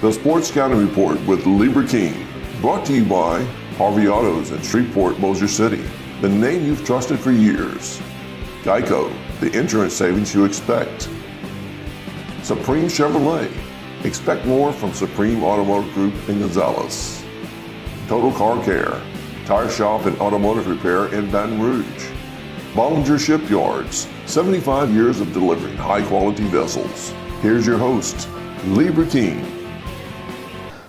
The Sports Scouting Report with Libra King, brought to you by Harvey Autos in Shreveport, Bossier City, the name you've trusted for years. Geico, the insurance savings you expect. Supreme Chevrolet, expect more from Supreme Automotive Group in Gonzales. Total Car Care, tire shop and automotive repair in Baton Rouge. Bollinger Shipyards, 75 years of delivering high-quality vessels. Here's your host, Libra King.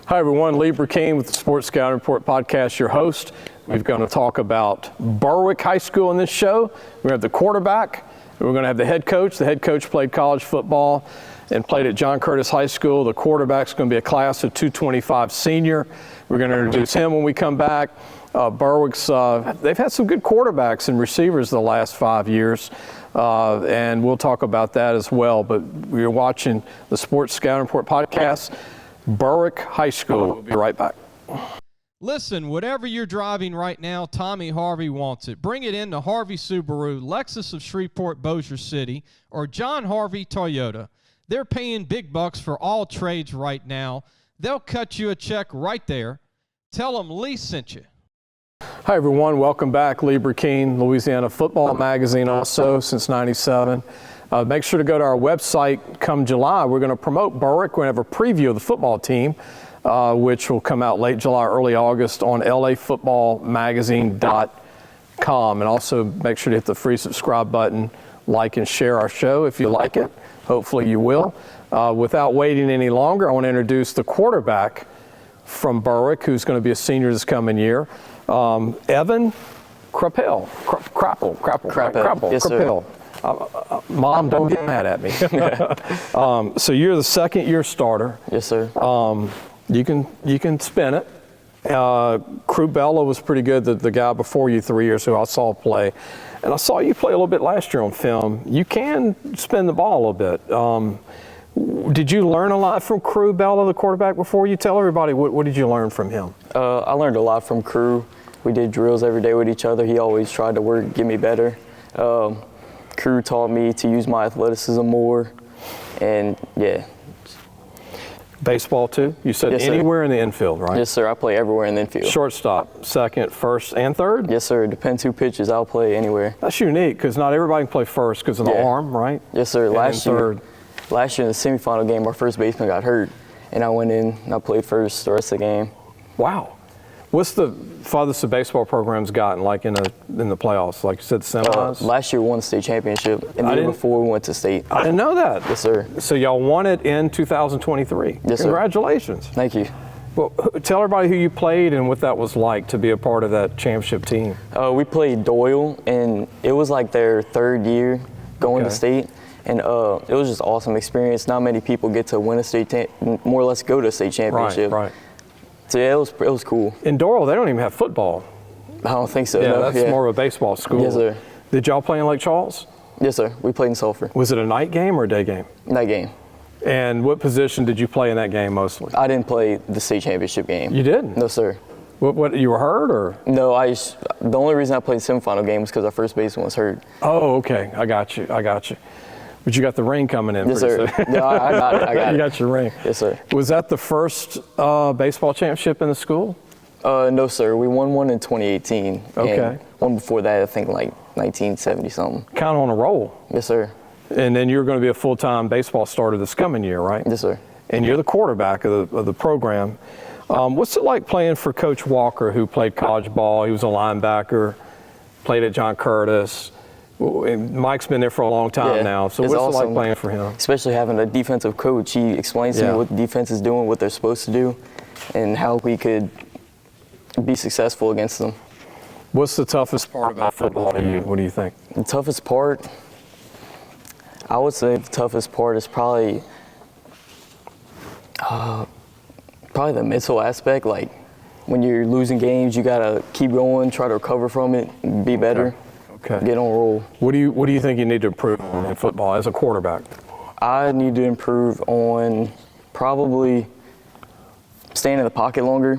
Hi everyone, Libra King with the Sports Scouting Report podcast, your host. We're going to talk about Berwick High School in this show. We have the quarterback, and we're going to have the head coach. The head coach played college football and played at John Curtis High School. The quarterback's going to be a class of 225 senior. We're going to introduce him when we come back. Berwick's, they've had some good quarterbacks and receivers the last 5 years, and we'll talk about that as well. But we're watching the Sports Scouting Report podcast, Berwick High School. We'll be right back. Listen, whatever you're driving right now, Tommy Harvey wants it. Bring it in to Harvey Subaru, Lexus of Shreveport, Bossier City, or John Harvey Toyota. They're paying big bucks for all trades right now. They'll cut you a check right there. Tell them Lee sent you. Hi everyone, welcome back. Libra King, Louisiana Football Magazine also since '97. Make sure to go to our website come July. We're going to promote Berwick. We're going to have a preview of the football team, which will come out late July, early August on lafootballmagazine.com. And also make sure to hit the free subscribe button, like and share our show if you like it. Hopefully you will. Without waiting any longer, I want to introduce the quarterback from Berwick, who's going to be a senior this coming year, Evan Crappell. Crappell. Yes, Crappell. Mom, don't get mad at me. So you're the second year starter. Yes, sir. You can spin it. Crappell was pretty good, the guy before you 3 years who I saw play. And I saw you play a little bit last year on film. You can spin the ball a little bit. Did you learn a lot from Crappell, the quarterback, before you tell everybody? What did you learn from him? I learned a lot from Crew. We did drills every day with each other. He always tried to get me better. Crew taught me to use my athleticism more, and yeah. Baseball too? You said yes, anywhere in the infield, right? Yes, sir. I play everywhere in the infield. Shortstop, second, first, and third? Yes, sir. Depends who pitches, I'll play anywhere. That's unique because not everybody can play first because of the arm, right? Yes, sir. And last year in the semifinal game, our first baseman got hurt, and I went in and I played first the rest of the game. Wow. What's the farthest the baseball program's gotten, like in the playoffs? Like you said, semis? Last year we won the state championship, and the year before we went to state. I didn't know that. Yes, sir. So y'all won it in 2023. Yes, sir. Congratulations. Thank you. Well, tell everybody who you played and what that was like to be a part of that championship team. We played Doyle, and it was like their third year going to state. And it was just an awesome experience. Not many people get to win a more or less go to a state championship. Right. So yeah, it was cool. In Doyle, they don't even have football. I don't think so. Yeah, no. that's more of a baseball school. Yes, sir. Did y'all play in Lake Charles? Yes, sir. We played in Sulphur. Was it a night game or a day game? Night game. And what position did you play in that game mostly? I didn't play the state championship game. You didn't? No, sir. What you were hurt or? No, the only reason I played the semifinal game was because our first baseman was hurt. Oh, okay. I got you. But you got the ring coming in. Yes, sir. No, I got it. You got your ring. Yes, sir. Was that the first baseball championship in the school? No, sir. We won one in 2018. Okay. And one before that, I think like 1970-something. Kind of on a roll. Yes, sir. And then you're going to be a full-time baseball starter this coming year, right? Yes, sir. And you're the quarterback of the program. What's it like playing for Coach Walker, who played college ball? He was a linebacker, played at John Curtis. Mike's been there for a long time now, so what's it like playing for him? Especially having a defensive coach. He explains to me what the defense is doing, what they're supposed to do, and how we could be successful against them. What's the toughest part about football to you? What do you think? The toughest part, I would say the toughest part is probably the mental aspect. Like when you're losing games, you gotta keep going, try to recover from it, and be better. Okay. Get on a roll. What do you think you need to improve on in football as a quarterback? I need to improve on probably staying in the pocket longer,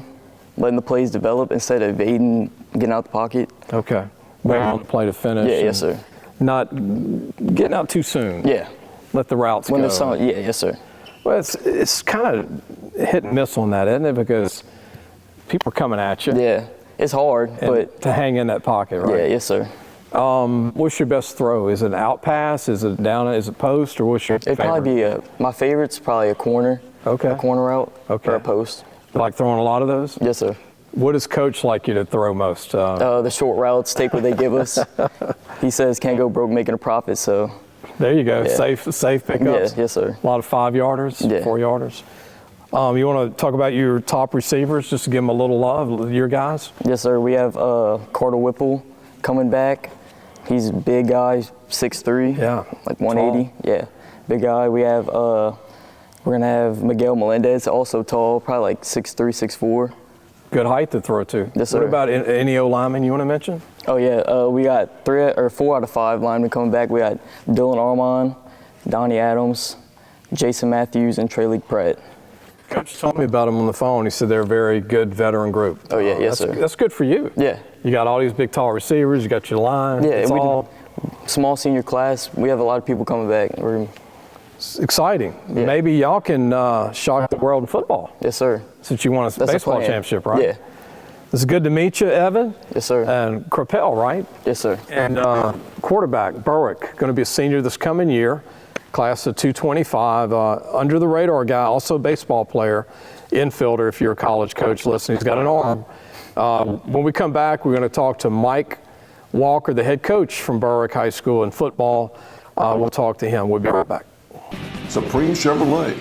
letting the plays develop instead of evading, getting out the pocket. Okay. Waiting on the play to finish. Yeah, yes, sir. Not getting out too soon. Yeah. Let the routes go. Yes, sir. Well, it's kind of hit and miss on that, isn't it? Because people are coming at you. Yeah, it's hard, but to hang in that pocket, right? Yeah, yes, sir. What's your best throw? Is it an out pass? Is it down? Is it post? Or what's your It'd favorite? probably be my favorite's probably a corner. Okay. A corner route. Okay. Or a post. You like throwing a lot of those? Yes, sir. What does coach like you to throw most? The short routes, take what they give us. He says can't go broke making a profit, so. There you go. Yeah. Safe pickups. Yeah, yes, sir. A lot of 5-yarders, Yeah. 4-yarders. You want to talk about your top receivers, just to give them a little love, your guys? Yes, sir. We have Carter Whipple coming back. He's a big guy, 6'3". Yeah. Like 180. Tall. Yeah, big guy. We have we're gonna have Miguel Melendez, also tall, probably like 6'3", 6'4". Good height to throw to. Yes, sir. What about any O-lineman you want to mention? Oh yeah, we got 4 out of 5 linemen coming back. We got Dylan Armand, Donnie Adams, Jason Matthews, and Trey Leak Pratt. Coach told me about them on the phone. He said they're a very good veteran group. Oh yeah, yes, that's, sir. That's good for you. Yeah. You got all these big, tall receivers. You got your line. Yeah, it's we all small senior class. We have a lot of people coming back. it's exciting. Yeah. Maybe y'all can shock the world in football. Yes, sir. Since you won a That's the baseball plan. championship, right? Yeah. It's good to meet you, Evan. Yes, sir. And Crappell, right? Yes, sir. And quarterback, Berwick, going to be a senior this coming year, class of 225, under the radar guy, also a baseball player, infielder if you're a college coach listening. He's got an arm. When we come back, we're going to talk to Mike Walker, the head coach from Berwick High School in football. We'll talk to him. We'll be right back. Supreme Chevrolet.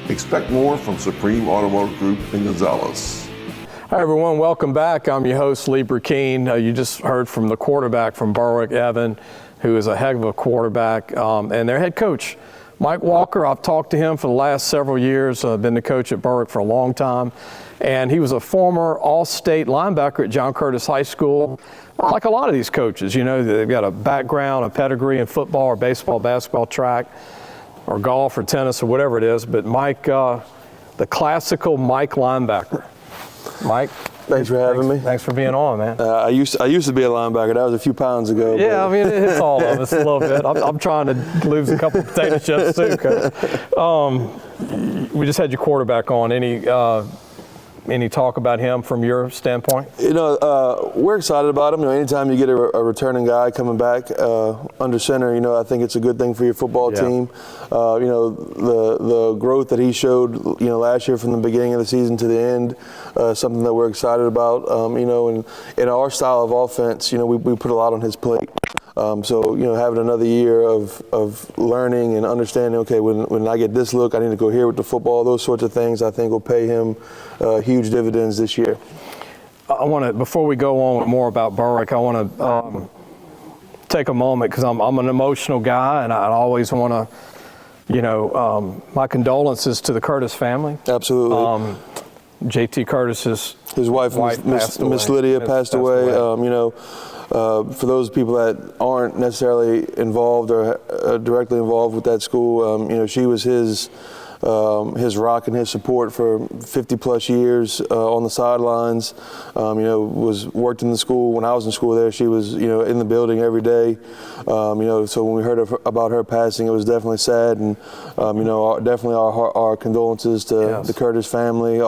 Expect more from Supreme Automotive Group in Gonzales. Hi, everyone. Welcome back. I'm your host, Lee Burkeen. You just heard from the quarterback from Berwick, Evan, who is a heck of a quarterback, and their head coach, Mike Walker. I've talked to him for the last several years. I've been the coach at Berwick for a long time, and he was a former all-state linebacker at John Curtis High School. Like a lot of these coaches, you know, they've got a background, a pedigree in football or baseball, basketball, track, or golf or tennis or whatever it is. But Mike, the classical Mike linebacker. Mike, thanks for having me. Thanks for being on, man. I used to be a linebacker. That was a few pounds ago. Yeah, I mean, it's all of us a little bit. I'm trying to lose a couple of potato chips too. We just had your quarterback on. Any talk about him from your standpoint? You know, we're excited about him. You know, anytime you get a returning guy coming back under center, you know, I think it's a good thing for your football team. You know, the growth that he showed, you know, last year from the beginning of the season to the end, something that we're excited about. You know, and in our style of offense, you know, we put a lot on his plate. So, you know, having another year of learning and understanding, okay, when I get this look, I need to go here with the football, those sorts of things, I think will pay him huge dividends this year. I want to, before we go on with more about Berwick, I want to take a moment because I'm an emotional guy and I always want to, you know, my condolences to the Curtis family. Absolutely. JT Curtis's his wife Miss Lydia passed away. You know, for those people that aren't necessarily involved or directly involved with that school, you know, she was his rock and his support for 50 plus years on the sidelines. You know, worked in the school when I was in school there. She was, you know, in the building every day. You know, so when we heard about her passing, it was definitely sad, and you know, definitely our condolences to the Curtis family,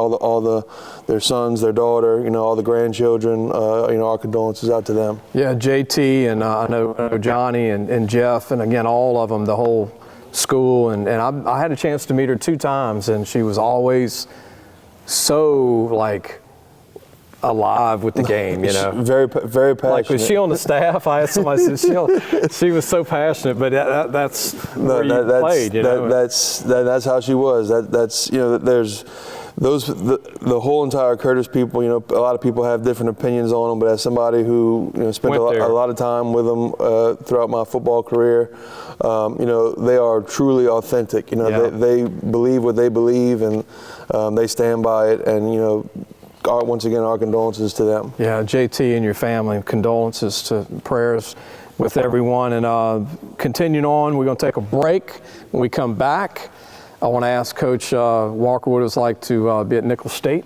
their sons, their daughter, you know, all the grandchildren. You know, our condolences out to them. Yeah, JT and I know Johnny and Jeff, and again all of them, the whole school, and I had a chance to meet her 2 times, and she was always so like alive with the game, you know. Very passionate. Like, was she on the staff? I asked somebody, she was so passionate, but that's where you played, you know. That's how she was. That's you know, there's the whole entire Curtis people, you know, a lot of people have different opinions on them, but as somebody who, you know, spent a lot of time with them throughout my football career, you know, they are truly authentic. You know, they believe what they believe, and they stand by it, and, you know, once again, our condolences to them. Yeah, JT and your family, condolences to prayers with everyone. And continuing on, we're going to take a break. When we come back, I want to ask Coach Walker what it was like to be at Nicholls State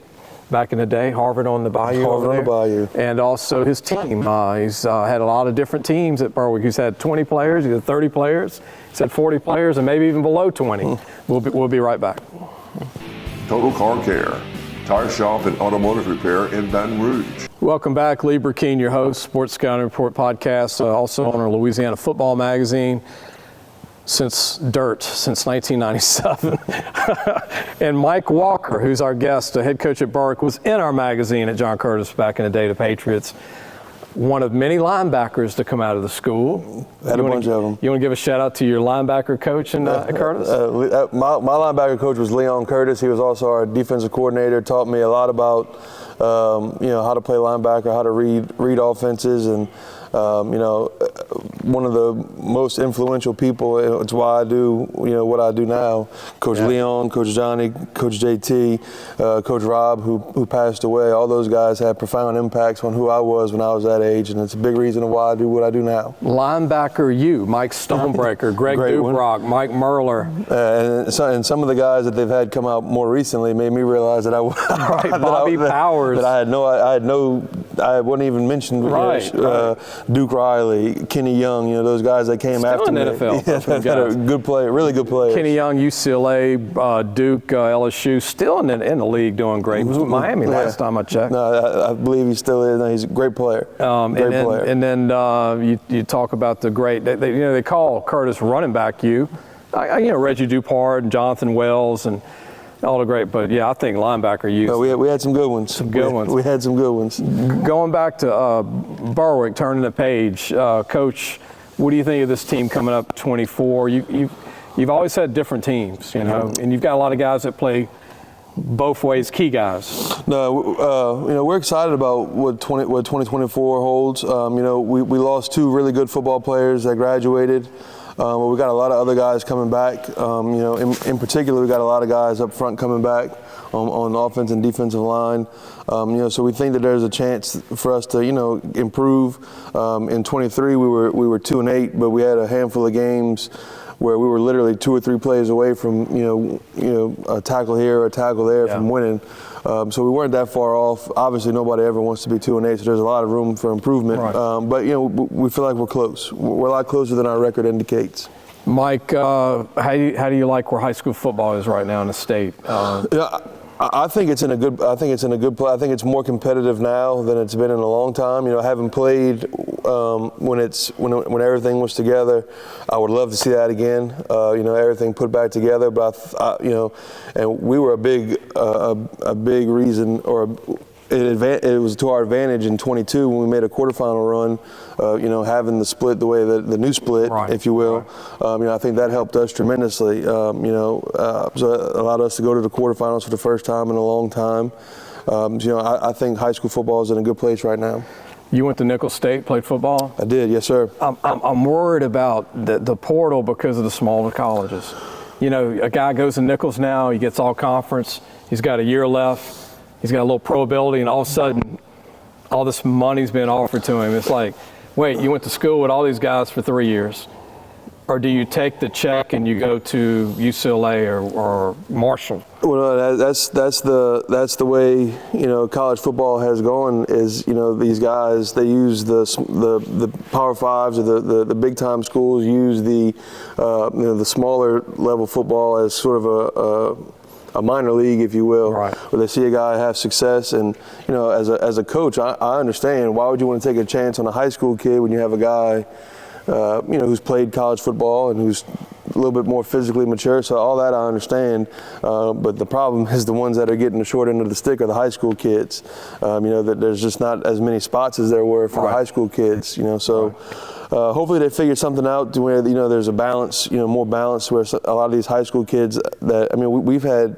back in the day, Harvard on the Bayou. Harvard on the Bayou. And also his team. He's had a lot of different teams at Berwick. He's had 20 players, he's had 30 players, he's had 40 players, and maybe even below 20. We'll be right back. Total Car Care, tire shop and automotive repair in Baton Rouge. Welcome back. Lee Burkeen, your host, Sports Scouting Report podcast, also on our Louisiana Football Magazine since 1997. And Mike Walker, who's our guest, the head coach at Berwick, was in our magazine at John Curtis back in the day, the Patriots. One of many linebackers to come out of the school. Had a bunch of them. You want to give a shout out to your linebacker coach at Curtis? My linebacker coach was Leon Curtis. He was also our defensive coordinator. Taught me a lot about how to play linebacker, how to read offenses, and one of the most influential people. It's why I do what I do now. Coach Leon, Coach Johnny, Coach JT, Coach Rob, who passed away. All those guys had profound impacts on who I was when I was that age, and it's a big reason why I do what I do now. Linebacker, Mike Stonebreaker, Greg Dubrock, Mike Merler, and some of the guys that they've had come out more recently made me realize that Bobby Powers. That I wouldn't even mention Duke Riley, Kenny Young, those guys that came after me. Still in the NFL. That are good player, really good players. Kenny Young, UCLA, Duke, LSU, still in the league doing great. He was with Miami last time I checked. No, I believe he still is. No, he's a great player. Great player. And then you talk about the great. They call Curtis running back Reggie Dupart and Jonathan Wells and all the great, but I think linebacker No, we had some good ones. We had some good ones. Going back to Berwick, turning the page, Coach, what do you think of this team coming up 24? You've always had different teams, and you've got a lot of guys that play both ways, key guys. No, we're excited about what 2024 holds. We lost two really good football players that graduated. But we got a lot of other guys coming back. In particular, we got a lot of guys up front coming back on offense and defensive line. So we think that there's a chance for us to, improve. In 23, we were 2-8, but we had a handful of games where we were literally 2 or 3 plays away from, a tackle here or a tackle there from winning. So we weren't that far off. Obviously, nobody ever wants to be 2-8, so there's a lot of room for improvement. Right. But we feel like we're close. We're a lot closer than our record indicates. Mike, how do you like where high school football is right now in the state? I think it's in a good. I think it's more competitive now than it's been in a long time. Having played when everything was together, I would love to see that again. Everything put back together. But and we were a big reason, or it was to our advantage in 22 when we made a quarterfinal run. Having the split the way that the new split, if you will. Right. I think that helped us tremendously. So it allowed us to go to the quarterfinals for the first time in a long time. I think high school football is in a good place right now. You went to Nicholls State, played football? I did, yes, sir. I'm worried about the portal because of the smaller colleges. A guy goes to Nicholls now, he gets all conference, he's got a year left, he's got a little pro ability, and all of a sudden, all this money's being offered to him. It's like, wait, you went to school with all these guys for 3 years, or do you take the check and you go to UCLA or Marshall? Well, that's the way college football has gone. Is these guys, they use the Power Fives or the big time schools use the smaller level football as sort of a minor league, if you will, where they see a guy have success. And as a coach, I understand why would you want to take a chance on a high school kid when you have a guy who's played college football and who's a little bit more physically mature. So all that I understand, but the problem is the ones that are getting the short end of the stick are the high school kids. That there's just not as many spots as there were for the high school kids. Hopefully they figure something out to where there's a balance, more balance, where a lot of these high school kids that we've had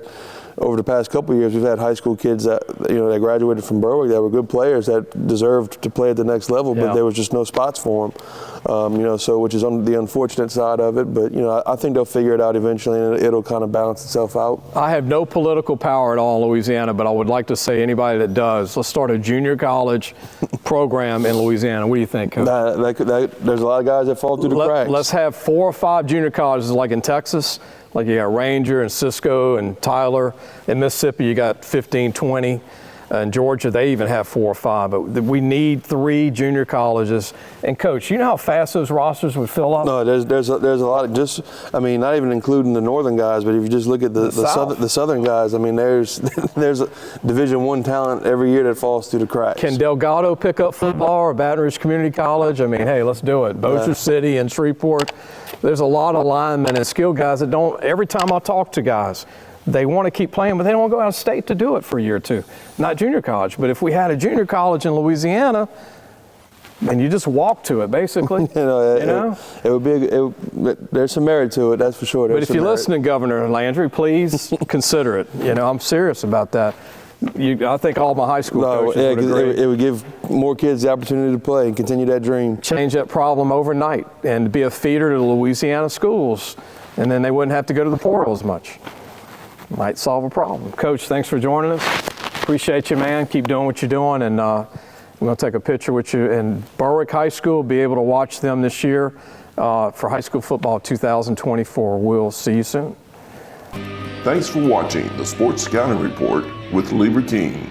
over the past couple of years, we've had high school kids that that graduated from Berwick that were good players that deserved to play at the next level, but there was just no spots for them. So which is on the unfortunate side of it, but I think they'll figure it out eventually, and it'll kind of balance itself out. I have no political power at all in Louisiana, but I would like to say anybody that does, let's start a junior college program in Louisiana. What do you think? There's a lot of guys that fall through the cracks. Let's have 4 or 5 junior colleges like in Texas. Like you got Ranger and Cisco and Tyler. In Mississippi, you got 15, 20. In Georgia, they even have 4 or 5, but we need 3 junior colleges. And Coach, you know how fast those rosters would fill up? No, there's a lot of just, I mean, not even including the northern guys, but if you just look at the southern guys, I mean, there's a Division I talent every year that falls through the cracks. Can Delgado pick up football or Baton Rouge Community College? I mean, hey, let's do it. Bossier City and Shreveport. There's a lot of linemen and skilled guys that don't, every time I talk to guys, they want to keep playing, but they don't want to go out of state to do it for a year or two. Not junior college, but if we had a junior college in Louisiana, and you just walk to it, basically. It would be. There's some merit to it, that's for sure. But if you're listening, Governor Landry, please consider it. I'm serious about that. I think all my high school coaches would agree. It would give more kids the opportunity to play and continue that dream. Change that problem overnight and be a feeder to the Louisiana schools, and then they wouldn't have to go to the portal as much. Might solve a problem. Coach, thanks for joining us. Appreciate you, man. Keep doing what you're doing, and I'm going to take a picture with you. And Berwick High School, be able to watch them this year for high school football 2024. We'll see you soon. Thanks for watching the Sports Scouting Report with Lieber King.